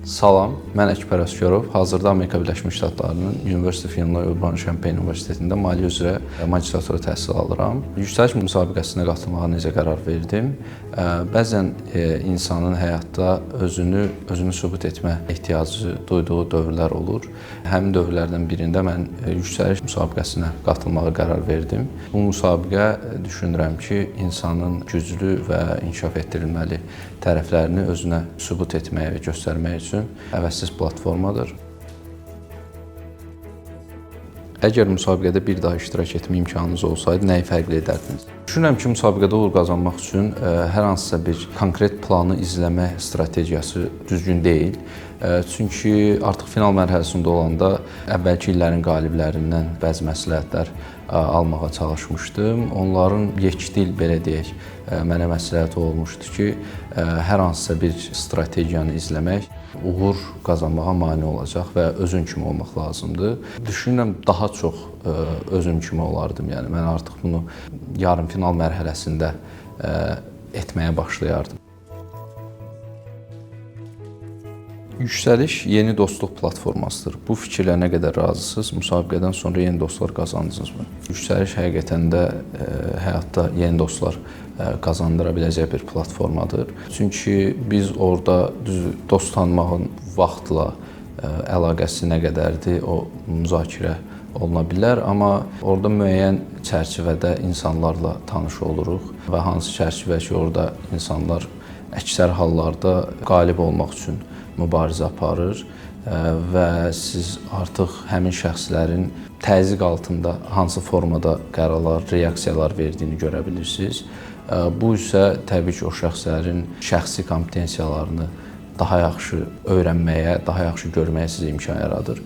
Salam, mən Əkbər Əsgərov. Hazırda Amerika Birləşmiş Ştatlarının University of Illinois Urbana-Champaign Universitetində maliyyə üzrə magistratura təhsil alıram. Yüksəliş müsabiqəsinə qatılmağa necə qərar verdim? Bəzən insanın həyatda özünü sübut etmə ehtiyacı duyduğu dövrlər olur. Həmin dövrlərdən birində mən yüksəliş müsabiqəsinə qatılmağa qərar verdim. Bu müsabiqə düşünürəm ki, insanın güclü və inkişaf etdirilməli tərəflərini özünə sübut etməyə və göstərmək üçün əvəzsiz platformadır. Əgər müsabiqədə bir daha iştirak etmə imkanınız olsaydı, nəyi fərqli edərdiniz? Düşünürəm ki, müsabiqədə uğur qazanmaq üçün hər hansısa bir konkret planı izləmə strategiyası düzgün deyil. Çünki artıq final mərhələsində olanda əvvəlki illərin qaliblərindən bəzi məsləhətlər almağa çalışmışdım. Onların yekdil, belə deyək, mənə məsləhət olmuşdu ki, hər hansısa bir strategiyanı izləmək uğur qazanmağa mane olacaq və özün kimi olmaq lazımdır. Düşünürəm, daha çox özüm kimi olardım. Yəni mən artıq bunu yarımfinal mərhələsində etməyə başlayardım. Yüksəliş yeni dostluq platformasıdır. Bu fikirlə nə qədər razısınız? Müsabiqədən sonra yeni dostlar qazandınızmı? Yüksəliş həqiqətən də həyatda yeni dostlar qazandıra biləcək bir platformadır. Çünki biz orada dost tanımağın vaxtla əlaqəsi nə qədərdir, o müzakirə oluna bilər, amma orada müəyyən çərçivədə insanlarla tanış oluruq və hansı çərçivə ki, orada insanlar əksər hallarda qalib olmaq üçün mübarizə aparır və siz artıq həmin şəxslərin təzyiq altında hansı formada qərarlar, reaksiyalar verdiyini görə bilirsiniz. Bu isə təbii ki, o şəxslərin şəxsi kompetensiyalarını daha yaxşı öyrənməyə, daha yaxşı görməyə sizə imkan yaradır.